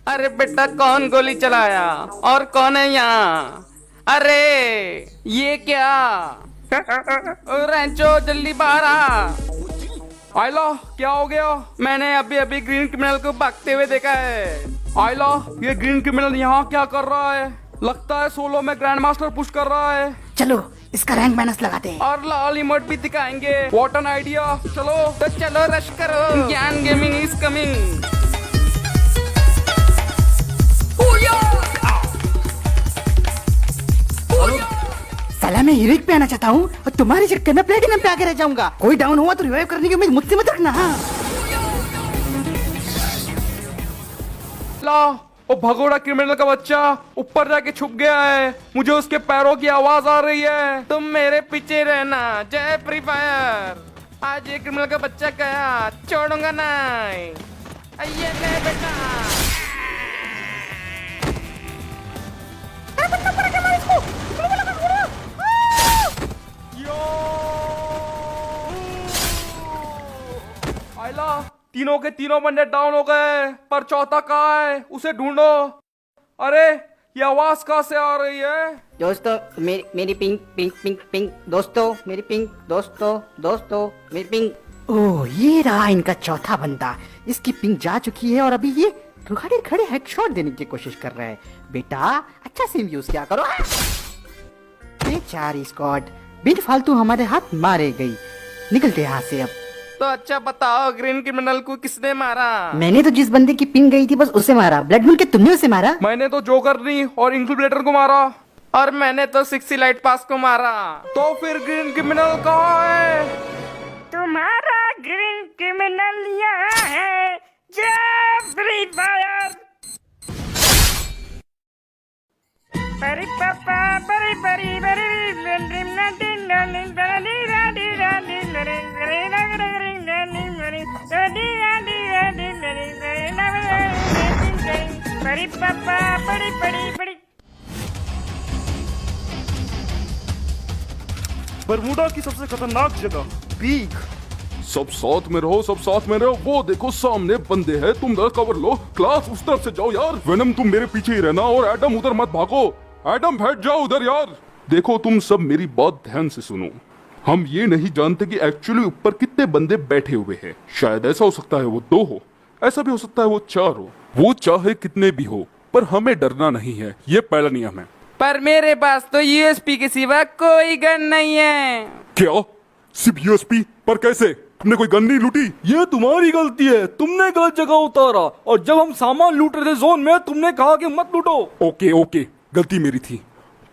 अरे बेटा कौन गोली चलाया और कौन है यहाँ? अरे ये क्या? रैंचो जल्दी बाहर आ। आयला, क्या हो गया? मैंने अभी अभी ग्रीन क्रिमिनल को भागते हुए देखा है। आयला, ये ग्रीन क्रिमिनल यहाँ क्या कर रहा है? लगता है सोलो में ग्रैंड मास्टर पुश कर रहा है। चलो इसका रैंक माइनस लगाते हैं। और लाल इमोट भी दिखाएंगे। What an idea. चलो तो चलो रश करो, ज्ञान गेमिंग इज कमिंग। साला मैं हीरोइक पे आना चाहता हूँ और तुम्हारे चक्कर में प्लेटिनम पे आके रह जाऊंगा। कोई डाउन हुआ तो रिवाइव करने की उम्मीद मुझसे मत रखना। हाँ ला, वो भगोड़ा क्रिमिनल का बच्चा ऊपर जाके छुप गया है। मुझे उसके पैरों की आवाज आ रही है। तुम मेरे पीछे रहना। जय फ्री फायर। आज ये क्रिमिनल का बच्चा गया, छोड़ूंगा नहीं। ये ले बेटा। आयला, तीनों के तीनों बंदे डाउन हो गए, पर चौथा कहाँ है? उसे ढूंढो। अरे ये आवाज कहाँ से आ रही है? दोस्तों मेरी पिंक पिंक पिंक पिंक दोस्तों, मेरी पिंक दोस्तों मेरी पिंक। ओह ये रहा इनका चौथा बंदा। इसकी पिंक जा चुकी है और अभी ये रुखाड़े खड़े हेडशॉट देने की कोशिश कर रहा है। बेटा अच्छा सिम यूज किया करो। बेचारी स्क्वाड बिन फालतू हमारे हाथ मारे गई। निकलते यहाँ से अब। तो अच्छा बताओ, ग्रीन क्रिमिनल को किसने मारा? मैंने तो जिस बंदे की पिंग गई थी बस उसे मारा। ब्लड मून के तुमने उसे मारा? मैंने तो जोकरनी और इंक्यूबेटर को मारा। और मैंने तो 60 लाइट पास को मारा। तो फिर ग्रीन क्रिमिनल कहाँ है? तुम्हारा ग्रीन क्रिमिनल यहाँ है। जय फ्री फायर। परी पापा परी परी परी परी पापा परी परी परी। बरमूडा की सबसे खतरनाक जगह पीक। सब साथ में रहो, सब साथ में रहो। वो देखो सामने बंदे हैं, तुम उधर कवर लो। क्लास उस तरफ से जाओ यार। वेनम तुम मेरे पीछे ही रहना और एडम उधर मत भागो। एडम बैठ जाओ उधर यार। देखो तुम सब मेरी बात ध्यान से सुनो। हम ये नहीं जानते कि एक्चुअली ऊपर कितने बंदे बैठे हुए हैं। शायद ऐसा हो सकता है वो 2 हो, ऐसा भी हो सकता है वो 4 हो। वो चाहे कितने भी हो, पर हमें डरना नहीं है। ये पहला नियम है। पर मेरे पास तो यूएसपी के सिवा कोई गन नहीं है। क्या? सिर्फ यूएसपी? पर कैसे? तुमने कोई गन नहीं लूटी? ये तुम्हारी गलती है, तुमने गलत जगह उतारा। और जब हम सामान लूट रहे थे जोन में, तुमने कहा कि मत लूटो। ओके, गलती मेरी थी।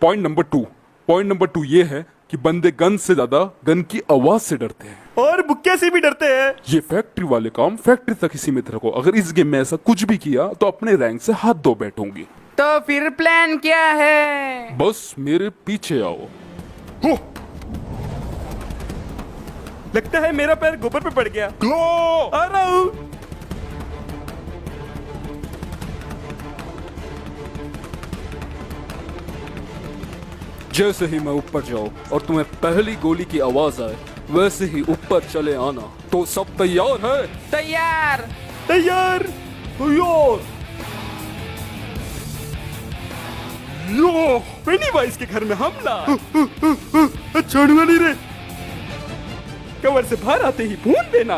पॉइंट नंबर 2 ये है कि बंदे गन से ज्यादा गन की आवाज से डरते हैं और बुक्के से भी डरते हैं। ये फैक्ट्री वाले काम फैक्ट्री तक ही सीमित रखो। अगर इस गेम में ऐसा कुछ भी किया तो अपने रैंक से हाथ धो बैठूंगी। तो फिर प्लान क्या है? बस मेरे पीछे आओ। हो, लगता है मेरा पैर गोबर पे पड़ गया। क्लो! आ रहा हूँ। जैसे ही मैं ऊपर जाऊं और तुम्हें पहली गोली की आवाज आए, वैसे ही ऊपर चले आना। तो सब तैयार है? तैयार। तैयार। यो पेनीवाइज के घर में हमला। छोड़ूंगा नहीं रे। कवर से बाहर आते ही भून देना।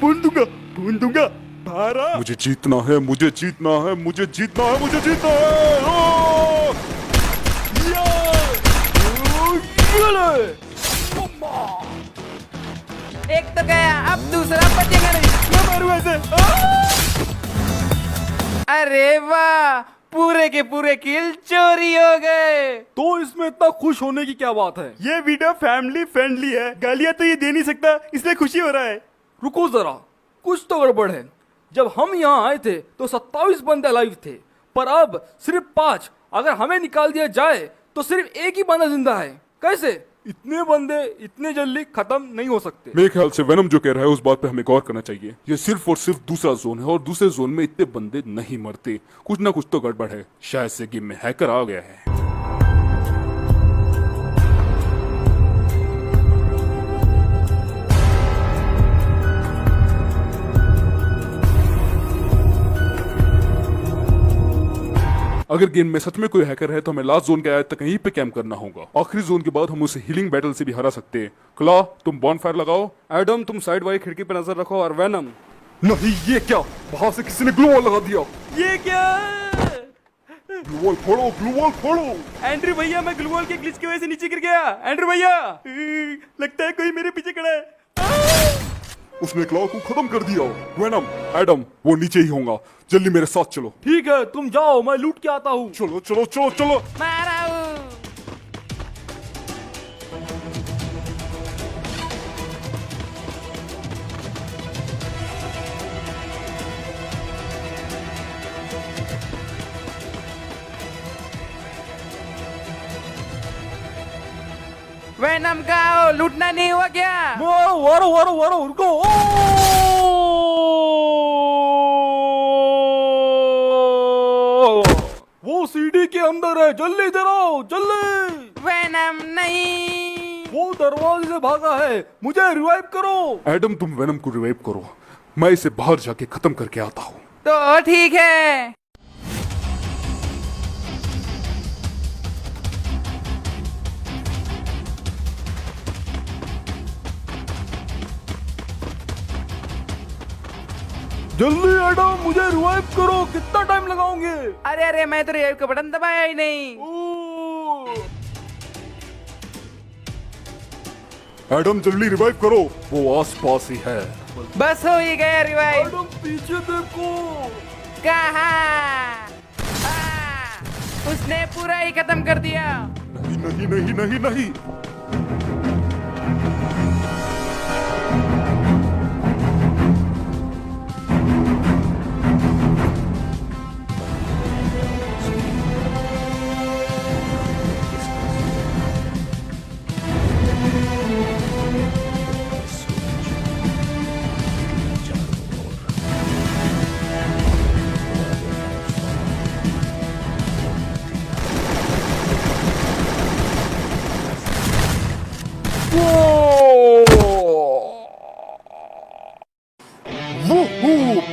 भून दूंगा बाहर आ। मुझे जीतना है, मुझे जीतना है, मुझे जीतना है, मुझे जीतना है। ओ! एक तो गया, अब दूसरा बचेगा नहीं। मैं मारूं ऐसे। अरे वाह, पूरे के पूरे किल चोरी हो गए। तो इसमें इतना खुश होने की क्या बात है? ये वीडियो फैमिली फ्रेंडली है। गालियां तो ये दे नहीं सकता, इसलिए खुशी हो रहा है। रुको जरा, कुछ तो गड़बड़ है। जब हम यहाँ आए थे तो 27 बंदे लाइव थे, पर अब सिर्फ 5। अगर हमें निकाल दिया जाए तो सिर्फ एक ही बंदा जिंदा है। कैसे? इतने बंदे इतने जल्दी खत्म नहीं हो सकते। मेरे ख्याल से वेनम जो कह रहा है उस बात पे हमें गौर करना चाहिए। ये सिर्फ और सिर्फ दूसरा जोन है और दूसरे जोन में इतने बंदे नहीं मरते। कुछ ना कुछ तो गड़बड़ है। शायद से गेम में हैकर आ गया है। अगर गेम में सच में कोई हैकर है तो हमें लास्ट जोन के आयत तक यहीं पे कैंप करना होगा। आखिरी जोन के बाद हम उसे हीलिंग बैटल से भी हरा सकते हैं। क्ला, तुम बॉनफायर लगाओ। एडम तुम साइड वाली खिड़की पे नजर रखो, और वेनम नहीं, ये क्या, बाहर से किसी ने ग्लू वॉल लगा दिया। ये क्या? ग्लू वॉल फोड़ो, ग्लू वॉल फोड़ो। एंड्रू भैया मैं ग्लू वॉल के ग्लिच की वजह से नीचे गिर गया। एंड्रू भैया लगता है कोई मेरे पीछे खड़ा है। उसने क्लॉ को खत्म कर दिया। वेनम, एडम, वो नीचे ही होगा, जल्दी मेरे साथ चलो। ठीक है तुम जाओ, मैं लूट के आता हूँ। चलो चलो चलो चलो। मारा हूँ। वेनम का हो, लूटना नहीं हुआ क्या? वारो वारो वारो रुको। वो सीढ़ी के अंदर है, जल्दी इधर आओ जल्दी। वेनम नहीं। वो दरवाजे से भागा है, मुझे रिवाइव करो। एडम तुम वेनम को रिवाइव करो, मैं इसे बाहर जाके खत्म करके आता हूँ। तो ठीक है। जल्दी एडम मुझे रिवाइव करो, कितना टाइम लगाओगे? अरे अरे, मैं तो रिवाइव का बटन दबाया ही नहीं। एडम जल्दी रिवाइव करो, वो आस पास ही है। बस हो ही गया रिवाइव। एडम पीछे देखो। कहाँ? उसने पूरा ही खत्म कर दिया। नहीं नहीं नहीं नहीं नहीं।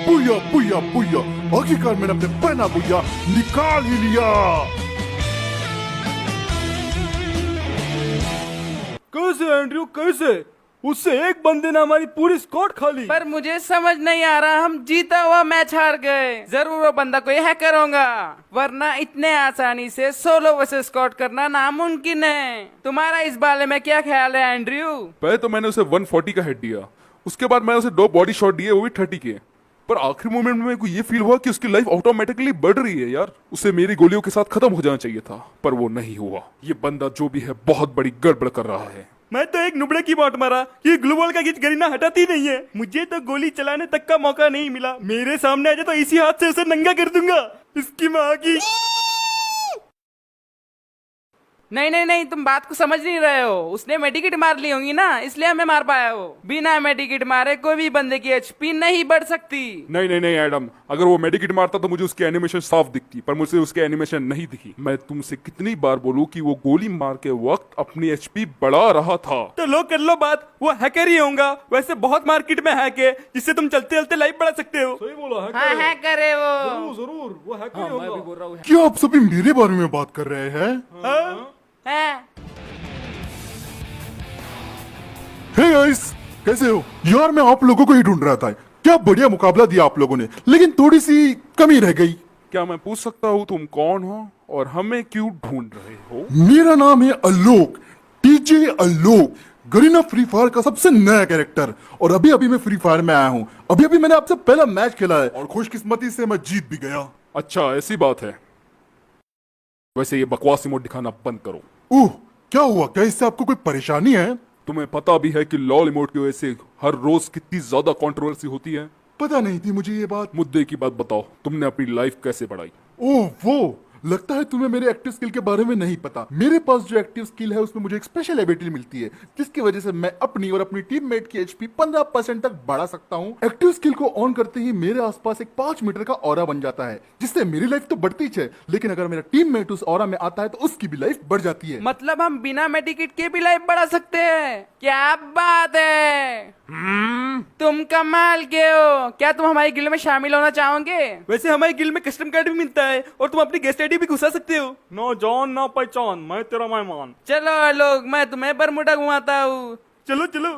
बुया बुया बुया, आखिरकार मैंने अपने पहना बुया निकाल ही लिया। कैसे एंड्रयू कैसे? उससे एक बंदे ने हमारी पूरी स्क्वाड खा ली। पर मुझे समझ नहीं आ रहा, हम जीता हुआ मैच हार गए। जरूर वो बंदा कोई हैकर होगा, वरना इतने आसानी से सोलो वर्सेस स्क्वाड करना नामुमकिन है। तुम्हारा इस बारे में क्या ख्याल है एंड्रयू? पहले तो मैंने उसे 140 का हेड दिया, उसके बाद मैंने उसे 2 बॉडी शॉट दिए, वो भी 30 के। पर आखिरी मोमेंट में मेरे को ये फील हुआ कि उसकी लाइफ ऑटोमेटिकली बढ़ रही है। यार उसे मेरी गोलियों के साथ खत्म हो जाना चाहिए था, पर वो नहीं हुआ। ये बंदा जो भी है बहुत बड़ी गड़बड़ कर रहा है। मैं तो एक नुबड़े की बात मारा कि ग्लू वॉल का गिच गरीना हटाती नहीं है। मुझे तो गोली चलाने तक का मौका नहीं मिला। मेरे सामने आ जाए तो इसी हाथ से उसे नंगा कर दूंगा। इसकी माँ की। नहीं नहीं नहीं, तुम बात को समझ नहीं रहे हो। उसने मेडिकेट मार ली होंगी ना, इसलिए हमें मार पाया हो। बिना मेडिकेट मारे कोई भी बंदे की एचपी नहीं बढ़ सकती। नहीं नहीं नहीं एडम, अगर वो मेडिकेट मारता तो मुझे उसकी एनिमेशन साफ दिखती, पर मुझे उसकी एनिमेशन नहीं दिखी। मैं तुमसे कितनी बार बोलूं कि वो गोली मार के वक्त अपनी एचपी बढ़ा रहा था। तो लो कर लो बात, वो हैकर ही होगा। वैसे बहुत मार्केट में हैक है जिससे तुम चलते चलते लाइफ बढ़ा सकते हो। सही बोला है। हाँ हैकर है वो। जरूर जरूर वो हैकर ही होगा। मैं भी बोल रहा हूँ। क्या आप सभी मेरे बारे में बात कर रहे हैं? हाँ? हे गाइस, कैसे हो? यार मैं आप लोगों को ही ढूंढ रहा था। क्या बढ़िया मुकाबला दिया आप लोगों ने, लेकिन थोड़ी सी कमी रह गई। क्या मैं पूछ सकता हूँ तुम कौन हो और हमें क्यों ढूंढ रहे हो? मेरा नाम है आलोक, टीजे आलोक, गरीना फ्री फायर का सबसे नया कैरेक्टर। और अभी अभी मैं फ्री फायर में आया हूँ। अभी अभी मैंने आपसे पहला मैच खेला है और खुशकिस्मती से मैं जीत भी गया। अच्छा ऐसी बात है। वैसे ये बकवास इमोट दिखाना बंद करो। ओह, क्या हुआ? क्या इससे आपको कोई परेशानी है? तुम्हें पता भी है कि लॉल इमोट की वजह से हर रोज कितनी ज्यादा कंट्रोवर्सी होती है? पता नहीं थी मुझे ये बात। मुद्दे की बात बताओ, तुमने अपनी लाइफ कैसे बढ़ाई? ओह वो, लगता है तुम्हें मेरे एक्टिव स्किल के बारे में नहीं पता। मेरे पास जो एक्टिव स्किल है उसमें मुझे एक स्पेशल एबिलिटी मिलती है, जिसकी वजह से मैं अपनी और अपनी टीममेट की एचपी 15% तक बढ़ा सकता हूँ। एक्टिव स्किल को ऑन करते ही मेरे आसपास एक 5 मीटर का ऑरा बन जाता है, जिससे मेरी लाइफ तो बढ़ती है, लेकिन अगर मेरा टीममेट उस ऑरा में आता है तो उसकी भी लाइफ बढ़ जाती है। मतलब हम बिना मेडिकेट के भी लाइफ बढ़ा सकते हैं? क्या बात है। तुम कमाल के हो। क्या तुम हमारी गिल्ड में शामिल होना चाहोगे? वैसे हमारी गिल्ड में कस्टम कार्ड भी मिलता है और तुम अपनी गेस्ट आईडी भी घुसा सकते हो। नो जान ना पहचान, मैं तेरा मेहमान। चलो आलोक, मैं तुम्हें बरमुडा घुमाता हूँ। चलो चलो।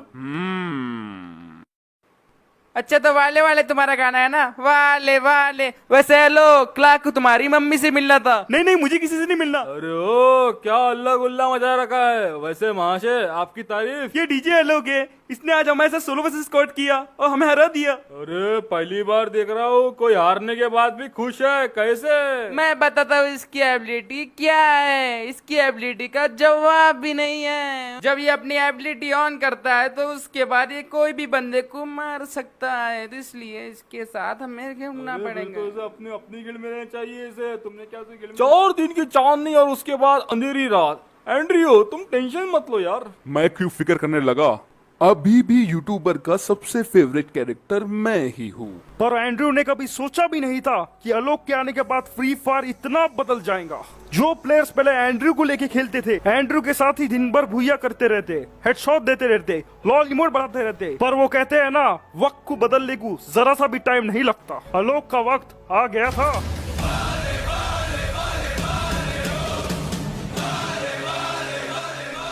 अच्छा तो वाले वाले तुम्हारा गाना है ना? वाले वाले। वैसे आलोक, क्लार्क तुम्हारी मम्मी से मिलना था। नहीं नहीं, मुझे किसी से नहीं मिलना। अरे ओ क्या अल्लाह गुल्ला मचा रखा है। वैसे महाशय आपकी तारीफ। ये डीजे आलोक है, इसने आज हमारे साथ सोलो वर्सेस स्क्वाड किया और हमें हरा दिया। अरे पहली बार देख रहा हूँ कोई हारने के बाद भी खुश है। कैसे? मैं बताता हूँ इसकी एबिलिटी क्या है। इसकी एबिलिटी का जवाब भी नहीं है। जब ये अपनी एबिलिटी ऑन करता है तो उसके बाद ये कोई भी बंदे को मार सकता है, तो इसलिए इसके साथ हमें घूमना पड़ेगा। तो अपनी अपनी गिल्ड में रहना चाहिए इसे। तुमने क्या 4 दिन की चांदनी और उसके बाद अंधेरी रात। एंड्रियो तुम टेंशन मत लो यार। मैं क्यों फिक्र करने लगा, अभी भी यूट्यूबर का सबसे फेवरेट कैरेक्टर मैं ही हूँ। पर एंड्रयू ने कभी सोचा भी नहीं था कि आलोक के आने के बाद फ्री फायर इतना बदल जाएगा। जो प्लेयर्स पहले एंड्रयू को लेके खेलते थे, एंड्रयू के साथ ही दिन भर भूया करते रहते, हेडशॉट देते रहते, लॉल इमोट बढ़ाते रहते, पर वो कहते हैं ना, वक्त को बदलने को जरा सा भी टाइम नहीं लगता। आलोक का वक्त आ गया था।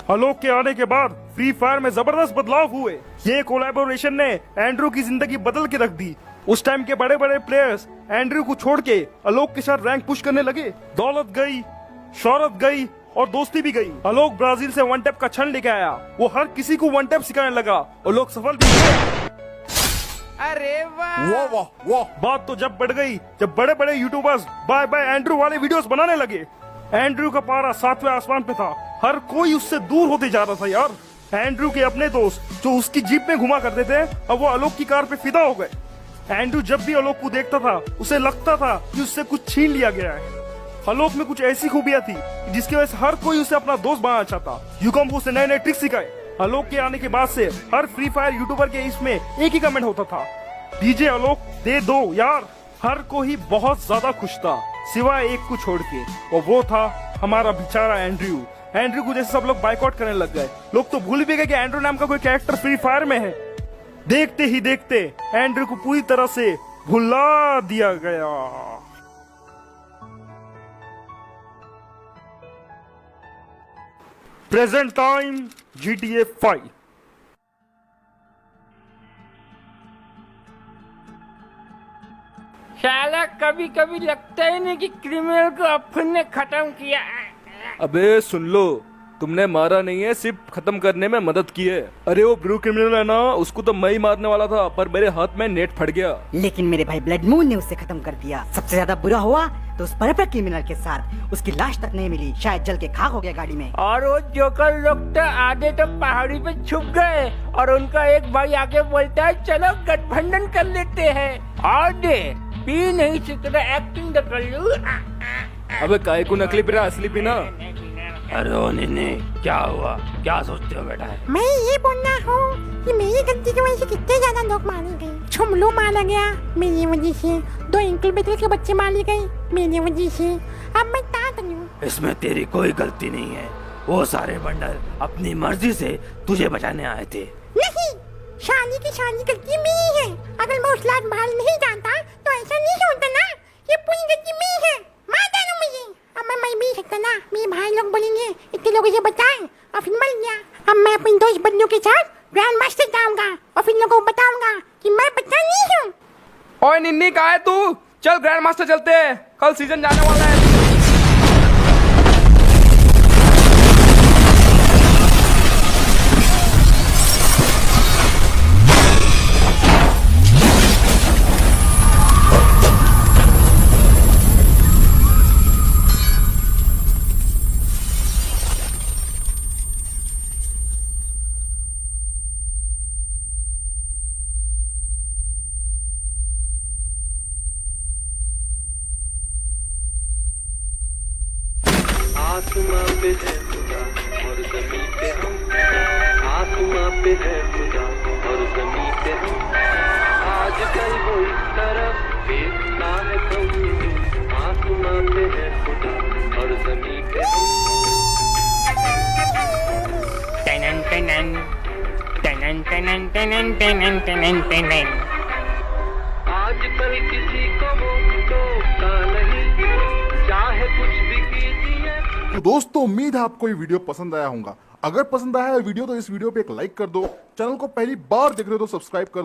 आलोक के आने के बाद फ्री फायर में जबरदस्त बदलाव हुए। ये कोलैबोरेशन ने एंड्रयू की जिंदगी बदल के रख दी। उस टाइम के बड़े बड़े प्लेयर्स एंड्रयू को छोड़ के आलोक के साथ रैंक पुश करने लगे। दौलत गई, शोहरत गई और दोस्ती भी गई। आलोक ब्राजील से वन टैप का क्षण लेके आया। वो हर किसी को वन टैप सिखाने लगा और लोग सफल भी हुए। अरे वाह वाह वाह वाह। बात तो जब बढ़ गई जब बड़े बड़े यूट्यूबर्स बाय बाय एंड्रयू वाले वीडियोस बनाने लगे। एंड्रयू का पारा 7वें आसमान पे था। हर कोई उससे दूर होते जा रहा था यार। एंड्रयू के अपने दोस्त जो उसकी जीप में घुमा करते थे, अब वो आलोक की कार पे फिदा हो गए। एंड्रयू जब भी आलोक को देखता था उसे लगता था कि उससे कुछ छीन लिया गया है। आलोक में कुछ ऐसी खूबियां थी जिसकी वजह से हर कोई उसे अपना दोस्त बनाना चाहता। यूकॉम को उसे नए नए ट्रिक सिखाए। आलोक के आने के बाद से हर फ्री फायर यूट्यूबर के इसमें एक ही कमेंट होता था, डीजे आलोक दे दो यार। हर कोई बहुत ज्यादा खुश था सिवाय एक को छोड़ के, और वो था हमारा बेचारा एंड्रयू। एंड्रयू को जैसे सब लोग बाइकआउट करने लग गए। लोग तो भूल भी गए कि एंड्रयू नाम का कोई कैरेक्टर फ्री फायर में है। देखते ही देखते एंड्रयू को पूरी तरह से भुला दिया गया। Present time GTA 5। साला कभी कभी लगता ही नहीं कि क्रिमिनल को अपन ने खत्म किया। अबे सुन लो, तुमने मारा नहीं है, सिर्फ खत्म करने में मदद की है। अरे वो ब्लू क्रिमिनल है ना, उसको तो मैं ही मारने वाला था, पर मेरे हाथ में नेट फट गया। लेकिन मेरे भाई ब्लड मून ने उसे खत्म कर दिया। सबसे ज्यादा बुरा हुआ तो उस पर्पल क्रिमिनल के साथ। उसकी लाश तक नहीं मिली, शायद जल के खाक हो गया गाड़ी में। और वो जोकर लोग तो आधे तो पहाड़ी पे छुप गए और उनका एक भाई आगे बोलता है चलो गठबंधन कर लेते हैं। और दे पी नहीं सकता, एक्टिंग तो कर लूं। अबे काय को नकली पीना असली पीना। अरे ओ निन्ने, क्या हुआ? क्या सोचते हो बेटा? मैं ये बोलना हूँ कि मेरी गलती की वजह से कितने ज्यादा लोग मारे गए। छुमलू मारा गया मेरी वजह से, 2 इंक्यूबेटर के बच्चे मारे गए मेरी वजह से। अब मैं क्या करूँ? इसमें तेरी कोई गलती नहीं है। वो सारे बंडल अपनी मर्जी से तुझे बचाने आए थे। नहीं, शादी की गलती मेरी है। अगर मैं उस लाट बाहर नहीं जाता तो ऐसा नहीं होता ना। ये पूरी गलती मेरी है। मार देना मुझे। अब मैं भी सकता ना, मेरे भाई लोग बोलेंगे इतने लोगों से बचाएं और फिर मर गया। अब मैं अपने दोस्त बंदों के साथ ग्रैंड मास्टर जाऊंगा और फिर लोगों को बताऊंगा कि मैं बचा नहीं हूँ। ओए निन्नी, कहाँ है तू? चल ग्रैंड मास्टर चलते हैं, कल सीजन जाने वाला है। आसमां पे है खुदा और ज़मीं पे हम। आसमां पे है खुदा और ज़मीं पे हम। आजकल वो इस तरफ देखता है कम। आसमां पे है खुदा और ज़मीं पे हम। टनन टनन टनन आजकल किसी को वो टोकता नहीं, चाहे कुछ भी कीजिए। तो दोस्तों उम्मीद है आपको ये वीडियो पसंद आया होगा। अगर पसंद आया है वीडियो तो इस वीडियो पे एक लाइक कर दो। चैनल को पहली बार देख रहे हो तो सब्सक्राइब कर दो।